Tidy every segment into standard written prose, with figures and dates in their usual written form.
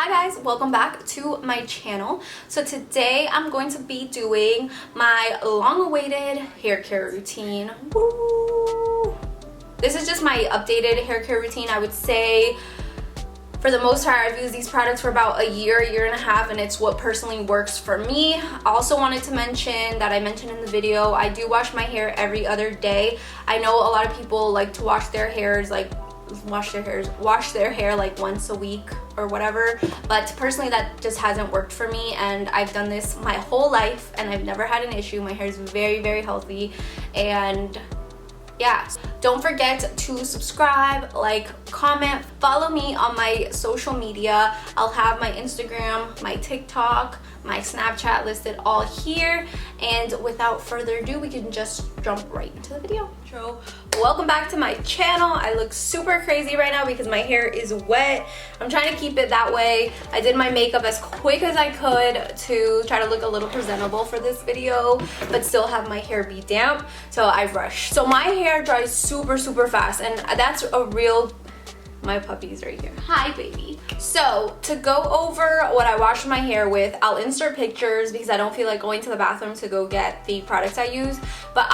Hi guys, welcome back to my channel. So today I'm going to be doing my long-awaited hair care routine. Woo! This is just my updated hair care routine. I would say for the most part I've used these products for about a year and a half, and it's what personally works for me. I also wanted to mention that I mentioned in the video, I do wash my hair every other day. I know a lot of people like to wash their hair like once a week or whatever, but personally that just hasn't worked for me, and I've done this my whole life and I've never had an issue. My hair is very healthy, and yeah. Don't forget to subscribe, like, comment, follow me on my social media. I'll have my Instagram, my TikTok, my Snapchat listed all here. And without further ado, we can just jump right into the video. So, welcome back to my channel. I look super crazy right now because my hair is wet. I'm trying to keep it that way. I did my makeup as quick as I could to try to look a little presentable for this video, but still have my hair be damp, so I rushed. So my hair dries super fast, and that's a real... My puppy's right here. Hi, baby. So, to go over what I wash my hair with, I'll insert pictures because I don't feel like going to the bathroom to go get the products I use. But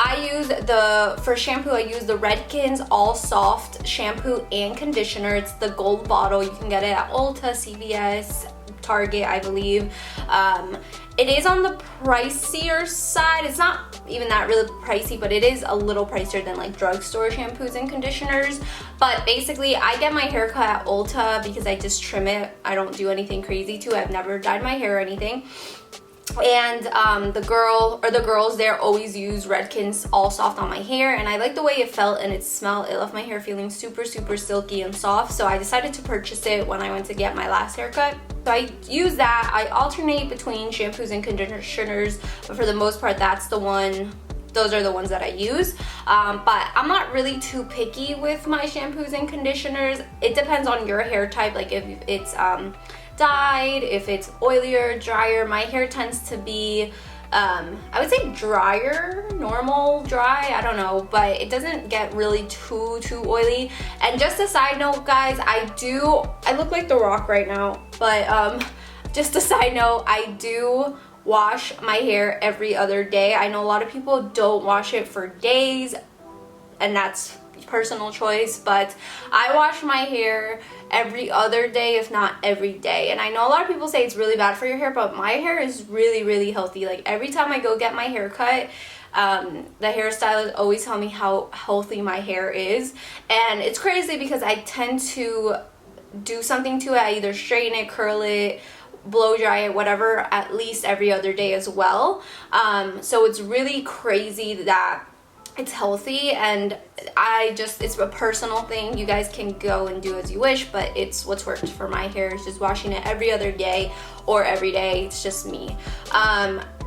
for shampoo, I use the Redken's All Soft shampoo and conditioner. It's the gold bottle. You can get it at Ulta, CVS, Target, I believe. It is on the pricier side. It's not even that really pricey, but it is a little pricier than like drugstore shampoos and conditioners. But basically, I get my hair cut at Ulta because I just trim it. I don't do anything crazy to it. I've never dyed my hair or anything. And the girls there always use Redken's All Soft on my hair, and I like the way it felt and it smelled. It left my hair feeling super silky and soft, so I decided to purchase it when I went to get my last haircut. So I use that. I alternate between shampoos and conditioners, but for the most part those are the ones that I use. But I'm not really too picky with my shampoos and conditioners. It depends on your hair type, like if it's dyed, if it's oilier, drier. My hair tends to be I would say drier, normal dry, I don't know, but it doesn't get really too oily. And just a side note, guys, I look like The Rock right now, but just a side note, I do wash my hair every other day. I know a lot of people don't wash it for days, and that's personal choice, but I wash my hair every other day, if not every day. And I know a lot of people say it's really bad for your hair, but my hair is really healthy. Like every time I go get my hair cut, the hairstylist always tell me how healthy my hair is, and it's crazy because I tend to do something to it. I either straighten it, curl it, blow dry it, whatever, at least every other day as well. So it's really crazy that it's healthy, and it's a personal thing. You guys can go and do as you wish, but it's what's worked for my hair. It's just washing it every other day or every day. It's just me.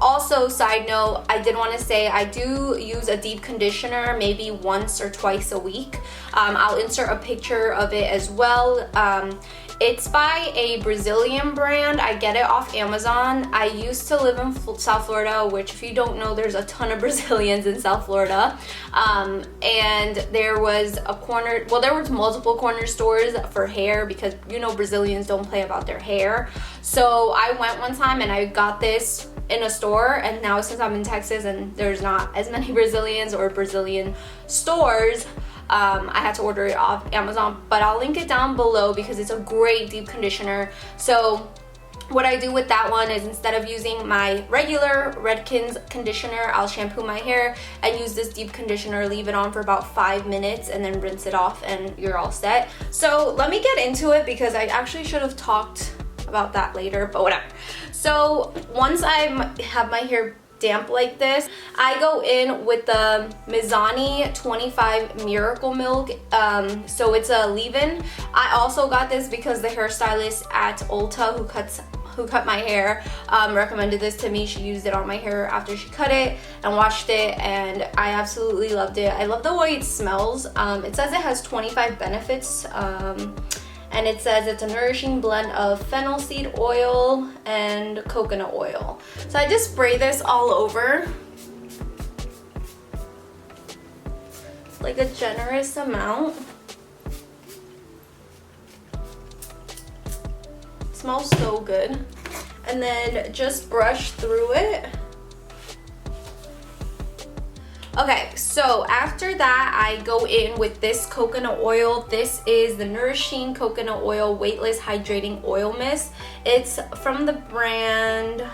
Also, side note, I did want to say I do use a deep conditioner maybe once or twice a week. I'll insert a picture of it as well. It's by a Brazilian brand. I get it off Amazon. I used to live in South Florida, which if you don't know, there's a ton of Brazilians in South Florida. And there was there was multiple corner stores for hair because, you know, Brazilians don't play about their hair. So I went one time and I got this in a store, and now since I'm in Texas and there's not as many Brazilians or Brazilian stores, I had to order it off Amazon, but I'll link it down below because it's a great deep conditioner. So what I do with that one is, instead of using my regular Redken's conditioner, I'll shampoo my hair and use this deep conditioner, leave it on for about 5 minutes, and then rinse it off, and you're all set. So let me get into it because I actually should have talked about that later, but whatever. So once I have my hair damp like this, I go in with the Mizani 25 Miracle Milk. So it's a leave-in. I also got this because the hairstylist at Ulta who cut my hair recommended this to me. She used it on my hair after she cut it and washed it, and I absolutely loved it. I love the way it smells. It says it has 25 benefits, and it says it's a nourishing blend of fennel seed oil and coconut oil. So I just spray this all over, like a generous amount. smells so good. And then just brush through it. Okay, so after that, I go in with this coconut oil. This is the Nourishing Coconut Oil Weightless Hydrating Oil Mist. It's from the brand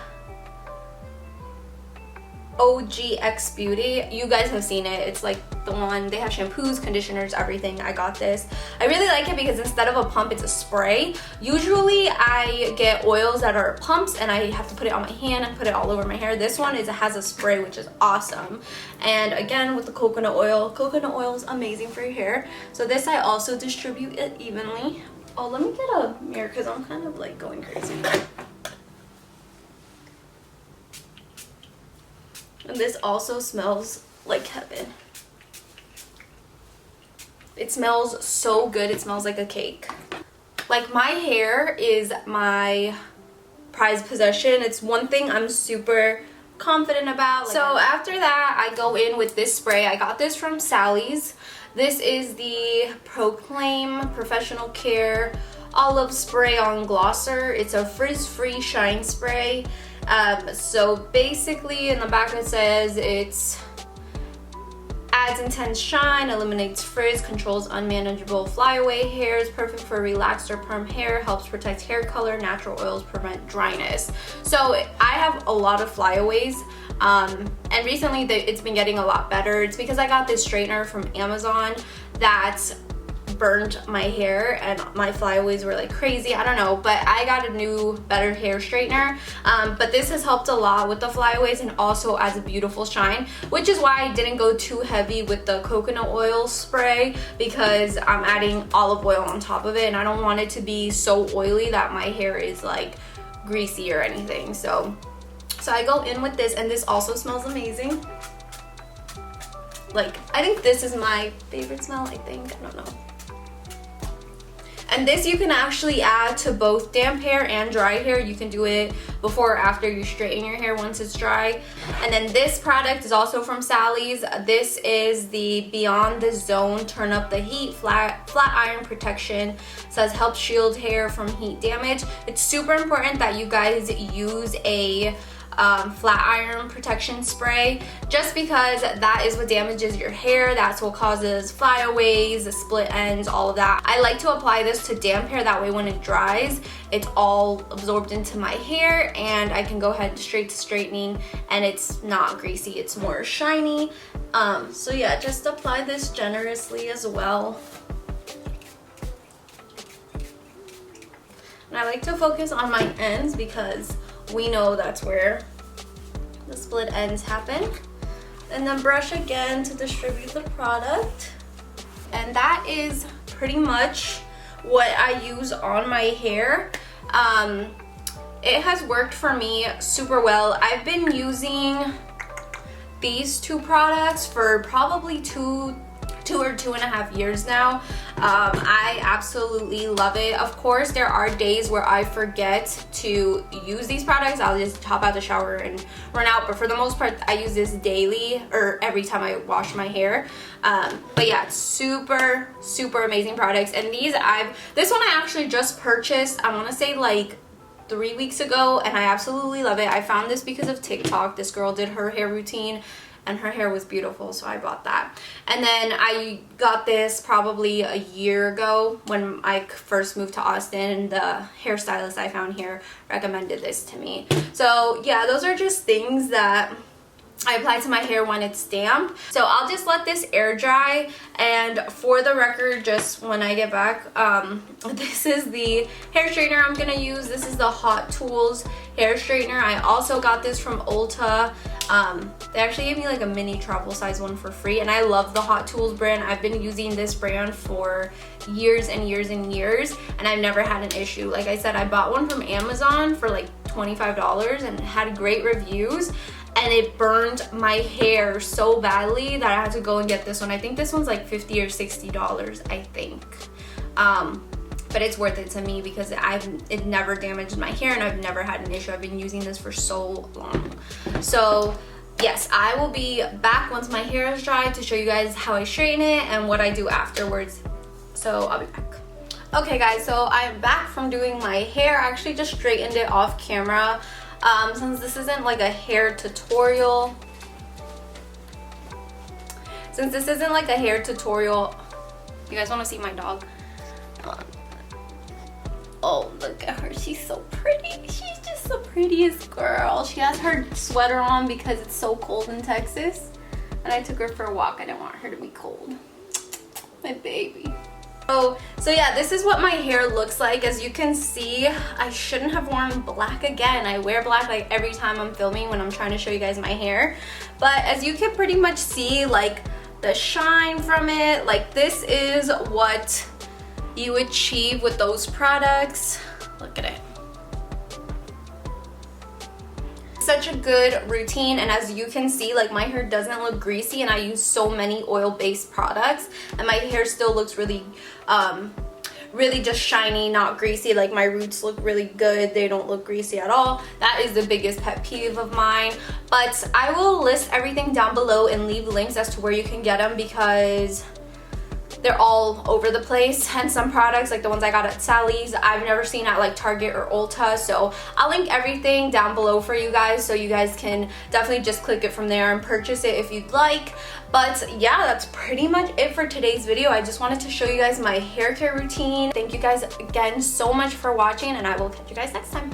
OGX Beauty. You guys have seen it. It's like the one, they have shampoos, conditioners, everything. I got this. I really like it because instead of a pump, it's a spray. Usually I get oils that are pumps and I have to put it on my hand and put it all over my hair. This one has a spray, which is awesome. And again, with the coconut oil is amazing for your hair. So this, I also distribute it evenly. Oh, let me get a mirror because I'm kind of like going crazy. And this also smells like heaven. It smells so good. It smells like a cake. Like, my hair is my prized possession. It's one thing I'm super confident about. So after that, I go in with this spray. I got this from Sally's. This is the Proclaim Professional Care Olive Spray on Glosser. It's a frizz-free shine spray. So basically in the back it says it's adds intense shine, eliminates frizz, controls unmanageable flyaway hairs, perfect for relaxed or perm hair, helps protect hair color, natural oils prevent dryness. So I have a lot of flyaways, and recently it's been getting a lot better. It's because I got this straightener from Amazon that burned my hair and my flyaways were like crazy. I don't know, but I got a new better hair straightener, but this has helped a lot with the flyaways and also adds a beautiful shine, which is why I didn't go too heavy with the coconut oil spray, because I'm adding olive oil on top of it and I don't want it to be so oily that my hair is like greasy or anything. So I go in with this, and this also smells amazing. Like, I think this is my favorite smell, I don't know. And this you can actually add to both damp hair and dry hair. You can do it before or after you straighten your hair once it's dry. And then this product is also from Sally's. This is the Beyond the Zone Turn Up the Heat Flat Iron Protection. It says help shield hair from heat damage. It's super important that you guys use a flat iron protection spray, just because that is what damages your hair. That's what causes flyaways, split ends, all of that. I like to apply this to damp hair, that way when it dries it's all absorbed into my hair and I can go ahead straight to straightening and it's not greasy, it's more shiny. So yeah, just apply this generously as well. And I like to focus on my ends because we know that's where the split ends happen. And then brush again to distribute the product. And that is pretty much what I use on my hair. It has worked for me super well. I've been using these two products for probably two or 2.5 years now. I absolutely love it. Of course, there are days where I forget to use these products. I'll just hop out the shower and run out, but for the most part I use this daily or every time I wash my hair. But yeah, super amazing products. And this one I actually just purchased, I want to say like 3 weeks ago, and I absolutely love it. I found this because of TikTok. This girl did her hair routine and her hair was beautiful, so I bought that. And then I got this probably a year ago when I first moved to Austin, and the hairstylist I found here recommended this to me. So yeah, those are just things that I apply to my hair when it's damp. So I'll just let this air dry, and for the record, just when I get back, this is the hair straightener I'm gonna use. This is the Hot Tools hair straightener. I also got this from Ulta. They actually gave me like a mini travel size one for free, and I love the Hot Tools brand. I've been using this brand for years and years and years, and I've never had an issue. Like I said, I bought one from Amazon for like $25 and had great reviews, and it burned my hair so badly that I had to go and get this one. I think this one's like $50 or $60, I think. But it's worth it to me because it never damaged my hair and I've never had an issue. I've been using this for so long. So yes, I will be back once my hair is dry to show you guys how I straighten it and what I do afterwards. So I'll be back. Okay guys, so I'm back from doing my hair. I actually just straightened it off camera. Since this isn't like a hair tutorial. You guys want to see my dog? Oh, look at her. She's so pretty. She's just the prettiest girl. She has her sweater on because it's so cold in Texas. And I took her for a walk. I didn't want her to be cold. My baby. So yeah, this is what my hair looks like. As you can see, I shouldn't have worn black again. I wear black like every time I'm filming when I'm trying to show you guys my hair. But as you can pretty much see, like the shine from it, like this is what you achieve with those products. Look at it. Such a good routine, and as you can see, like my hair doesn't look greasy, and I use so many oil-based products, and my hair still looks really really just shiny, not greasy. Like my roots look really good, they don't look greasy at all. That is the biggest pet peeve of mine. But I will list everything down below and leave links as to where you can get them, because they're all over the place. And some products, like the ones I got at Sally's, I've never seen at like Target or Ulta. So I'll link everything down below for you guys, so you guys can definitely just click it from there and purchase it if you'd like. But yeah, that's pretty much it for today's video. I just wanted to show you guys my hair care routine. Thank you guys again so much for watching, and I will catch you guys next time.